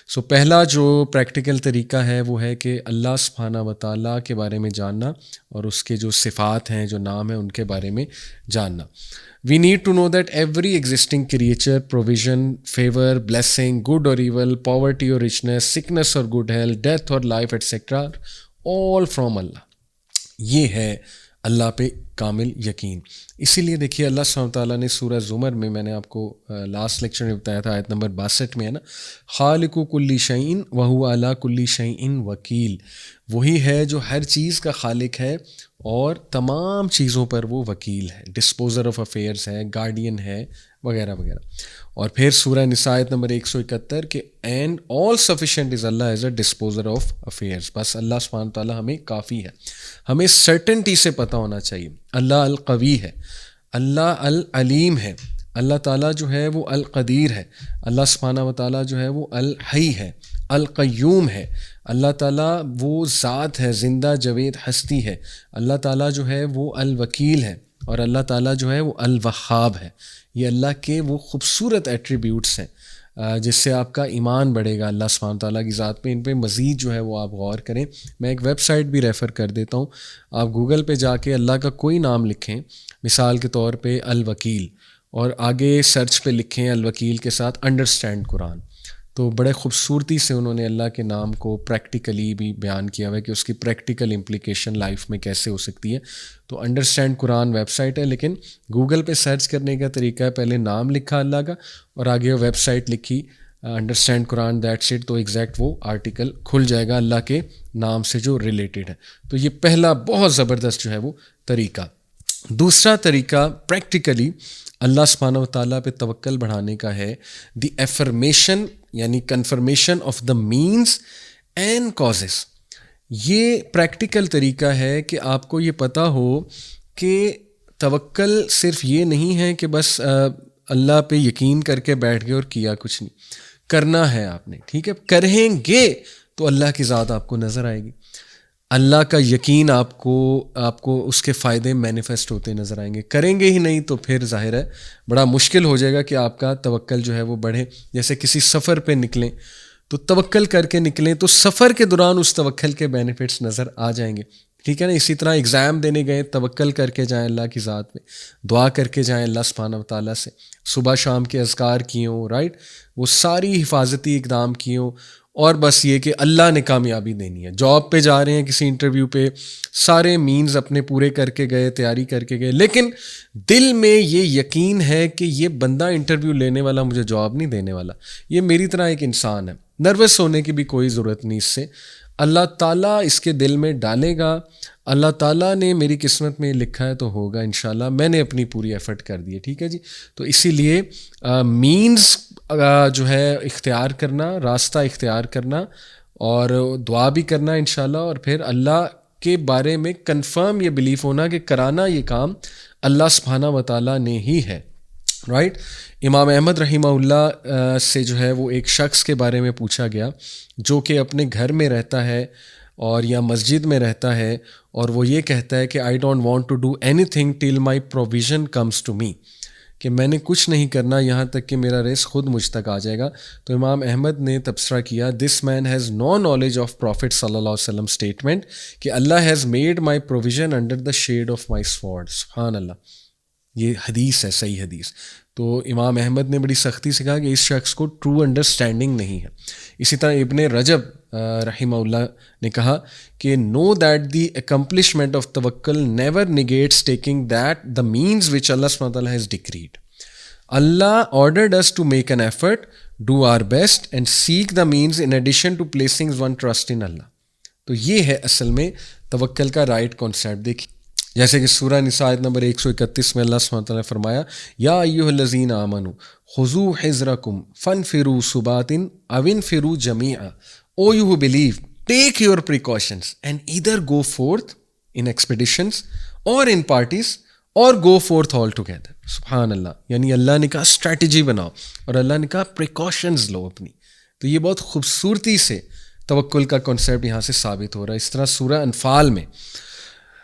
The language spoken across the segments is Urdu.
سو پہلا جو پریکٹیکل طریقہ ہے وہ ہے کہ اللہ سبحانہ و تعالیٰ کے بارے میں جاننا اور اس کے جو صفات ہیں، جو نام ہیں، ان کے بارے میں جاننا. We need to know that every existing creature, provision, favor, blessing, good or evil, poverty or richness, sickness or good health, death or life, etc. all from Allah. یہ ہے اللہ پہ کامل یقین. اسی لیے دیکھیے اللہ سبحانہ تعالیٰ نے سورہ زمر میں نے آپ کو لاسٹ لیکچر میں بتایا تھا، آیت نمبر 62 میں ہے نا، خالق کل شیء وہو علی کل شیء وکیل. وہی ہے جو ہر چیز کا خالق ہے اور تمام چیزوں پر وہ وکیل ہے، ڈسپوزر آف افیئرس ہے، گارڈین ہے، وغیرہ وغیرہ. اور پھر سورہ نساء آیت نمبر 171 کہ and all sufficient is Allah as a disposer of affairs. بس اللہ سبحانہ تعالیٰ ہمیں کافی ہے. ہمیں سرٹنٹی سے پتہ ہونا چاہیے اللہ القوی ہے، اللہ العلیم ہے، اللہ تعالیٰ جو ہے وہ القدیر ہے، اللہ سبحانہ و تعالیٰ جو ہے وہ الحی ہے، القیوم ہے، اللہ تعالیٰ وہ ذات ہے، زندہ جاوید ہستی ہے، اللہ تعالیٰ جو ہے وہ الوکیل ہے، اور اللہ تعالیٰ جو ہے وہ الوہاب ہے. یہ اللہ کے وہ خوبصورت ایٹریبیوٹس ہیں جس سے آپ کا ایمان بڑھے گا اللہ سبحانہ تعالیٰ کی ذات پہ. ان پہ مزید جو ہے وہ آپ غور کریں. میں ایک ویب سائٹ بھی ریفر کر دیتا ہوں، آپ گوگل پہ جا کے اللہ کا کوئی نام لکھیں، مثال کے طور پہ الوکیل، اور آگے سرچ پہ لکھیں الوکیل کے ساتھ انڈرسٹینڈ قرآن، تو بڑے خوبصورتی سے انہوں نے اللہ کے نام کو پریکٹیکلی بھی بیان کیا ہوا ہے کہ اس کی پریکٹیکل امپلیکیشن لائف میں کیسے ہو سکتی ہے. تو انڈرسٹینڈ قرآن ویب سائٹ ہے، لیکن گوگل پہ سرچ کرنے کا طریقہ ہے پہلے نام لکھا اللہ کا اور آگے ویب سائٹ لکھی انڈرسٹینڈ قرآن دیٹس اٹ، تو ایگزیکٹ وہ آرٹیکل کھل جائے گا اللہ کے نام سے جو ریلیٹڈ ہے. تو یہ پہلا بہت زبردست جو ہے وہ طریقہ. دوسرا طریقہ پریکٹیکلی اللہ سبحانہ و تعالیٰ پہ توکل بڑھانے کا ہے دی ایفرمیشن، یعنی confirmation of the means and causes. یہ پریکٹیکل طریقہ ہے کہ آپ کو یہ پتہ ہو کہ توکل صرف یہ نہیں ہے کہ بس اللہ پہ یقین کر کے بیٹھ گئے اور کیا کچھ نہیں، کرنا ہے آپ نے، ٹھیک ہے، کریں گے تو اللہ کی ذات آپ کو نظر آئے گی، اللہ کا یقین آپ کو اس کے فائدے مینیفیسٹ ہوتے نظر آئیں گے. کریں گے ہی نہیں تو پھر ظاہر ہے بڑا مشکل ہو جائے گا کہ آپ کا توکل جو ہے وہ بڑھے. جیسے کسی سفر پہ نکلیں تو توکل کر کے نکلیں تو سفر کے دوران اس توکل کے بینیفٹس نظر آ جائیں گے، ٹھیک ہے نا. اسی طرح اگزام دینے گئے توکل کر کے جائیں اللہ کی ذات میں، دعا کر کے جائیں اللہ سبحانہ و تعالیٰ سے، صبح شام کے اذکار کیے ہوں، رائٹ، وہ ساری حفاظتی اقدام کیے ہوں، اور بس یہ کہ اللہ نے کامیابی دینی ہے. جاب پہ جا رہے ہیں کسی انٹرویو پہ، سارے مینز اپنے پورے کر کے گئے، تیاری کر کے گئے، لیکن دل میں یہ یقین ہے کہ یہ بندہ انٹرویو لینے والا مجھے جاب نہیں دینے والا، یہ میری طرح ایک انسان ہے. نروس ہونے کی بھی کوئی ضرورت نہیں اس سے، اللہ تعالیٰ اس کے دل میں ڈالے گا، اللہ تعالیٰ نے میری قسمت میں لکھا ہے تو ہوگا انشاءاللہ، میں نے اپنی پوری ایفرٹ کر دی ہے، ٹھیک ہے جی. تو اسی لیے مینز جو ہے اختیار کرنا، راستہ اختیار کرنا، اور دعا بھی کرنا انشاءاللہ، اور پھر اللہ کے بارے میں کنفرم یہ بلیف ہونا کہ کرانا یہ کام اللہ سبحانہ و تعالیٰ نے ہی ہے، رائٹ. امام احمد رحمہ اللہ سے جو ہے وہ ایک شخص کے بارے میں پوچھا گیا جو کہ اپنے گھر میں رہتا ہے اور یا مسجد میں رہتا ہے، اور وہ یہ کہتا ہے کہ I don't want to do anything till my provision comes to me, کہ میں نے کچھ نہیں کرنا یہاں تک کہ میرا رزق خود مجھ تک آ جائے گا. تو امام احمد نے تبصرہ کیا this man has no knowledge of prophet صلی اللہ علیہ وسلم اسٹیٹمنٹ کہ Allah has made my provision under the shade of my sword. سبحان اللہ، یہ حدیث ہے، صحیح حدیث. تو امام احمد نے بڑی سختی سے کہا کہ اس شخص کو ٹرو انڈرسٹینڈنگ نہیں ہے. اسی طرح ابن رجب رحمہ اللہ نے کہا کہ know that the accomplishment of توکل never negates taking that the means which Allah سبحانہ تعالیٰ has decreed. Allah ordered us to make an effort, do our best and seek the means in addition to placing one trust in Allah. تو یہ ہے اصل میں توکل کا رائٹ کانسیپٹ. دیکھیے جیسے کہ سورہ نساء آیت نمبر 131 میں اللہ سبحانہ تعالیٰ نے فرمایا یا ایھا الذین آمنوا خذوا حذرکم فانفروا ثبات او انفروا جمیعا. O you who believe, take your precautions and either go forth in expeditions or in parties or go forth all together. سبحان اللہ، یعنی اللہ نے کہا اسٹریٹجی بناؤ اور اللہ نے کہا پریکاشنز لو اپنی. تو یہ بہت خوبصورتی سے توکل کا کنسیپٹ یہاں سے ثابت ہو رہا ہے. اس طرح سورہ انفال میں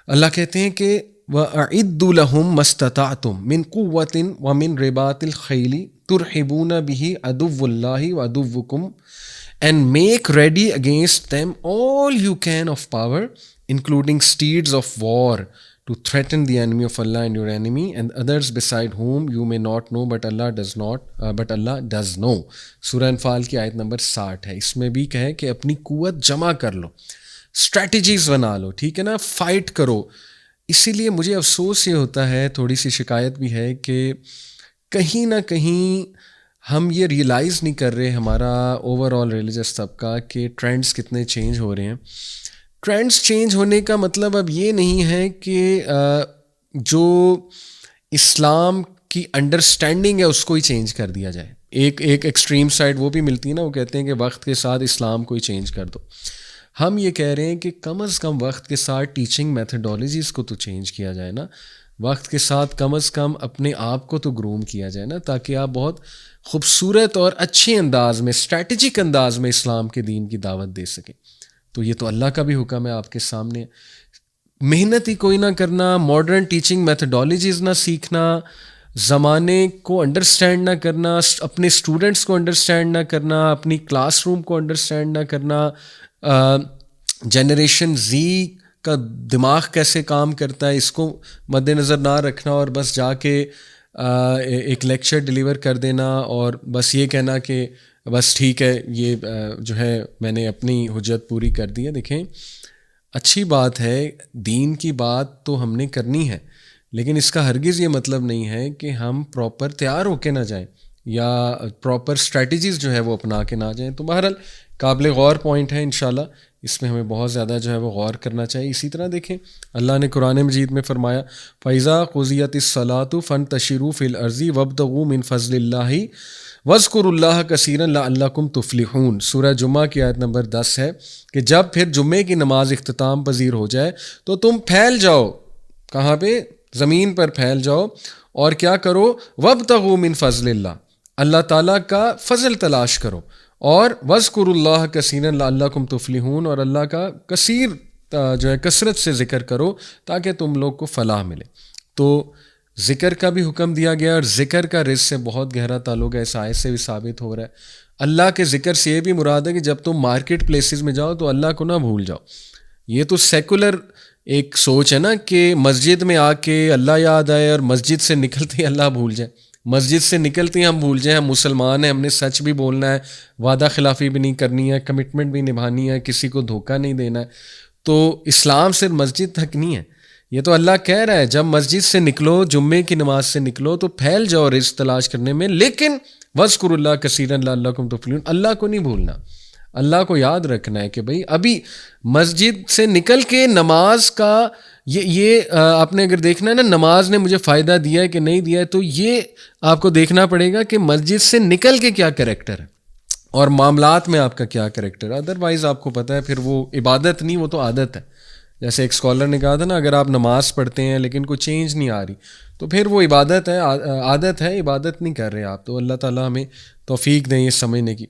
اللہ کہتے ہیں کہ وَأَعِدُّوا لَهُم مَّا اسْتَطَعْتُم مِّن قُوَّةٍ وَمِن رِّبَاطِ الْخَيْلِ تُرْحِبُونَ بِهِ عَدُوَّ اللَّهِ وَعَدُوَّكُمْ and make ready against them all you can of power, including steeds of war, to threaten the enemy of Allah and your enemy and others beside whom you may not know, but Allah does not, but Allah does know. سورہ انفال کی آیت نمبر 60 ہے. اس میں بھی کہے کہ اپنی قوت جمع کر لو, اسٹریٹجیز بنا لو, ٹھیک ہے نا, فائٹ کرو. اسی لیے مجھے افسوس یہ ہوتا ہے, تھوڑی سی شکایت بھی ہے کہ کہیں نہ کہیں ہم یہ ریئلائز نہیں کر رہے, ہمارا اوور آل ریلیجس طبقہ, کہ ٹرینڈز کتنے چینج ہو رہے ہیں. ٹرینڈز چینج ہونے کا مطلب اب یہ نہیں ہے کہ جو اسلام کی انڈرسٹینڈنگ ہے اس کو ہی چینج کر دیا جائے. ایک ایکسٹریم سائڈ وہ بھی ملتی ہے نا, وہ کہتے ہیں کہ وقت کے ساتھ اسلام کو ہی چینج کر دو. ہم یہ کہہ رہے ہیں کہ کم از کم وقت کے ساتھ ٹیچنگ میتھڈالوجیز کو تو چینج کیا جائے نا, وقت کے ساتھ کم از کم اپنے آپ کو تو گروم کیا جائے نا, تاکہ آپ بہت خوبصورت اور اچھے انداز میں, اسٹریٹجک انداز میں اسلام کے دین کی دعوت دے سکیں. تو یہ تو اللہ کا بھی حکم ہے آپ کے سامنے. محنت ہی کوئی نہ کرنا, ماڈرن ٹیچنگ میتھڈالوجیز نہ سیکھنا, زمانے کو انڈرسٹینڈ نہ کرنا, اپنے اسٹوڈنٹس کو انڈرسٹینڈ نہ کرنا, اپنی کلاس روم کو انڈرسٹینڈ نہ کرنا, جنریشن زی کا دماغ کیسے کام کرتا ہے اس کو مد نظر نہ رکھنا, اور بس جا کے ایک لیکچر ڈیلیور کر دینا اور بس یہ کہنا کہ بس ٹھیک ہے, یہ جو ہے میں نے اپنی حجت پوری کر دی ہے. دیکھیں, اچھی بات ہے, دین کی بات تو ہم نے کرنی ہے, لیکن اس کا ہرگز یہ مطلب نہیں ہے کہ ہم پراپر تیار ہو کے نہ جائیں یا پراپر اسٹریٹجیز جو ہے وہ اپنا کے نہ جائیں. تو بہرحال قابل غور پوائنٹ ہے, انشاءاللہ اس میں ہمیں بہت زیادہ جو ہے وہ غور کرنا چاہیے. اسی طرح دیکھیں, اللہ نے قرآن مجید میں فرمایا فَإِذَا قُضِيَتِ الصَّلَاةُ فَانتَشِرُوا فِي الْأَرْضِ وَابْتَغُوا مِن فَضْلِ اللَّهِ وَاذْكُرُوا اللَّهَ كَثِيرًا لَعَلَّكُمْ تُفْلِحُونَ. سورہ جمعہ کی آیت نمبر 10 ہے کہ جب پھر جمعے کی نماز اختتام پذیر ہو جائے تو تم پھیل جاؤ, کہاں پہ؟ زمین پر پھیل جاؤ, اور کیا کرو؟ وَابْتَغُوا مِن فَضْلِ اللَّهِ, اللہ تعالیٰ کا فضل تلاش کرو, اور وَاذْكُرُوا اللَّهَ كَثِيرًا لَعَلَّكُمْ تُفْلِحُونَ, اور اللہ کا کثیر جو ہے کثرت سے ذکر کرو تاکہ تم لوگ کو فلاح ملے. تو ذکر کا بھی حکم دیا گیا, اور ذکر کا رزق سے بہت گہرا تعلق ہے, اس آیت سے بھی ثابت ہو رہا ہے. اللہ کے ذکر سے یہ بھی مراد ہے کہ جب تم مارکیٹ پلیسز میں جاؤ تو اللہ کو نہ بھول جاؤ. یہ تو سیکولر ایک سوچ ہے نا کہ مسجد میں آ کے اللہ یاد آئے اور مسجد سے نکلتے ہی اللہ بھول جائے. مسجد سے نکلتے ہی ہم بھول جائیں ہم مسلمان ہیں, ہم نے سچ بھی بولنا ہے, وعدہ خلافی بھی نہیں کرنی ہے, کمٹمنٹ بھی نبھانی ہے, کسی کو دھوکہ نہیں دینا ہے. تو اسلام صرف مسجد تک نہیں ہے, یہ تو اللہ کہہ رہا ہے جب مسجد سے نکلو, جمعے کی نماز سے نکلو تو پھیل جاؤ رزق تلاش کرنے میں, لیکن وَاذْكُرُوا اللَّهَ كَثِيرًا لَعَلَّكُمْ تُفْلِحُونَ, اللہ کو نہیں بھولنا, اللہ کو یاد رکھنا ہے کہ بھئی ابھی مسجد سے نکل کے نماز کا یہ آپ نے اگر دیکھنا ہے نا نماز نے مجھے فائدہ دیا ہے کہ نہیں دیا ہے, تو یہ آپ کو دیکھنا پڑے گا کہ مسجد سے نکل کے کیا کریکٹر ہے اور معاملات میں آپ کا کیا کریکٹر ہے. ادروائز آپ کو پتہ ہے پھر وہ عبادت نہیں, وہ تو عادت ہے. جیسے ایک اسکالر نے کہا تھا نا, اگر آپ نماز پڑھتے ہیں لیکن کوئی چینج نہیں آ رہی تو پھر وہ عبادت ہے, عادت ہے, عبادت نہیں کر رہے آپ. تو اللہ تعالیٰ ہمیں توفیق دیں یہ سمجھنے کی.